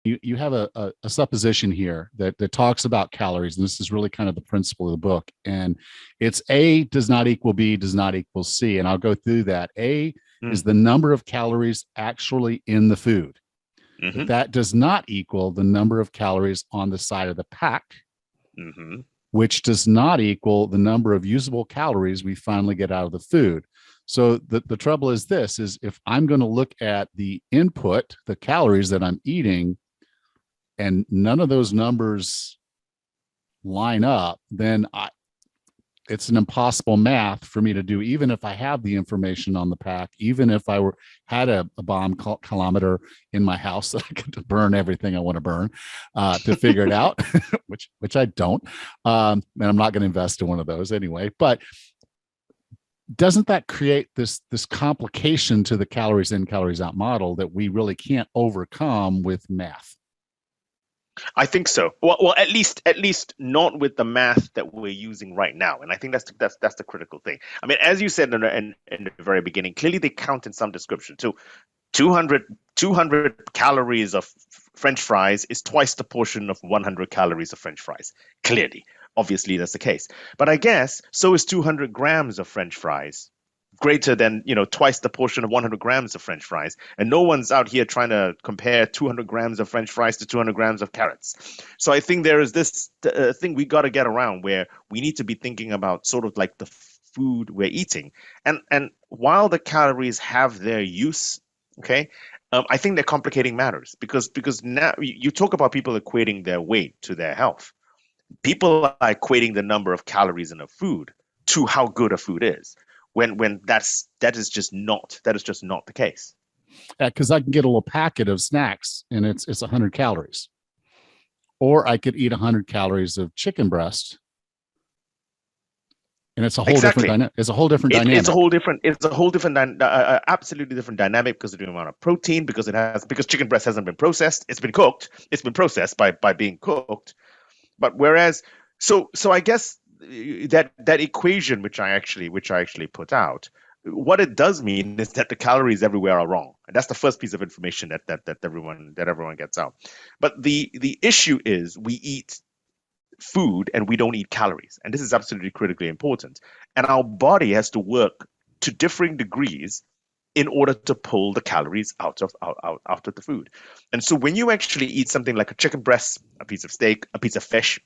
you have a supposition here that talks about calories, and this is really kind of the principle of the book. And it's A does not equal B does not equal C, and I'll go through that. A is Mm. the number of calories actually in the food, but Mm-hmm. that does not equal the number of calories on the side of the pack, Mm-hmm. which does not equal the number of usable calories we finally get out of the food. So the trouble is this is if I'm going to look at the input, the calories that I'm eating, and none of those numbers line up, then it's an impossible math for me to do, even if I have the information on the pack, even if I had a bomb kilometer in my house that I could burn everything I want to burn to figure it out, which I don't, and I'm not going to invest in one of those anyway. But doesn't that create this complication to the calories in, calories out model that we really can't overcome with math? I think so. Well, at least not with the math that we're using right now. And I think that's the critical thing. I mean, as you said in the very beginning, clearly they count in some description. So 200, 200 calories of French fries is twice the portion of 100 calories of French fries. Clearly, obviously that's the case. But I guess so is 200 grams of French fries greater than twice the portion of 100 grams of French fries, and no one's out here trying to compare 200 grams of French fries to 200 grams of carrots. So I think there is this thing we got to get around where we need to be thinking about sort of like the food we're eating, and while the calories have their use, okay, I think they're complicating matters because now you talk about people equating their weight to their health. People are equating the number of calories in a food to how good a food is, when that is just not the case. Because I can get a little packet of snacks and it's 100 calories, or I could eat 100 calories of chicken breast and it's a whole different Exactly. dynamic. It's a whole different It's a dynamic. whole different, absolutely different dynamic because of the amount of protein, because chicken breast hasn't been processed. It's been cooked. It's been processed by being cooked. But whereas, so I guess that equation which I actually put out, what it does mean is that the calories everywhere are wrong, and that's the first piece of information that everyone gets out. But the issue is we eat food and we don't eat calories, and this is absolutely critically important. And our body has to work to differing degrees in order to pull the calories out of the food. And so when you actually eat something like a chicken breast, a piece of steak, a piece of fish,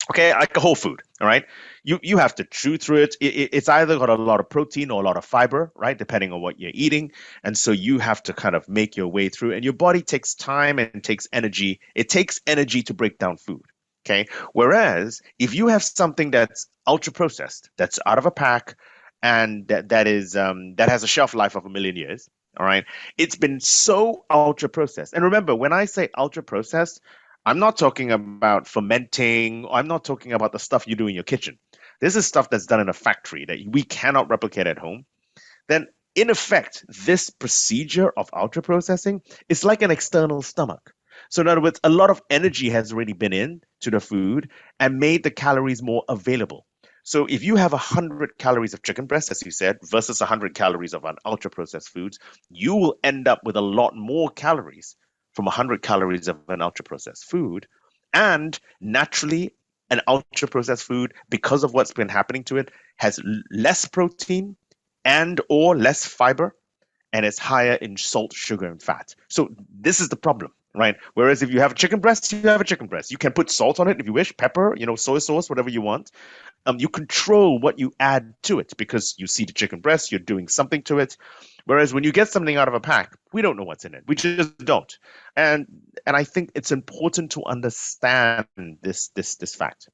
okay, like a whole food, all right, you have to chew through it. It's either got a lot of protein or a lot of fiber, right, depending on what you're eating. And so you have to kind of make your way through, and your body takes time and takes energy. It takes energy to break down food. Okay, whereas if you have something that's ultra processed, that's out of a pack, and that has a shelf life of 1 million years, all right, it's been so ultra processed. And remember, when I say ultra processed, I'm not talking about fermenting. I'm not talking about the stuff you do in your kitchen. This is stuff that's done in a factory that we cannot replicate at home. Then, in effect, this procedure of ultra processing is like an external stomach. So, in other words, a lot of energy has already been in to the food and made the calories more available. So, if you have 100 calories of chicken breast, as you said, versus 100 calories of an ultra processed foods, you will end up with a lot more calories from 100 calories of an ultra processed food. And naturally, an ultra processed food, because of what's been happening to it, has less protein and or less fiber, and it's higher in salt, sugar, and fat. So this is the problem, right? Whereas if you have a chicken breast, you have a chicken breast. You can put salt on it if you wish, pepper, soy sauce, whatever you want. You control what you add to it because you see the chicken breast, you're doing something to it. Whereas when you get something out of a pack, we don't know what's in it. We just don't. And and I think it's important to understand this fact.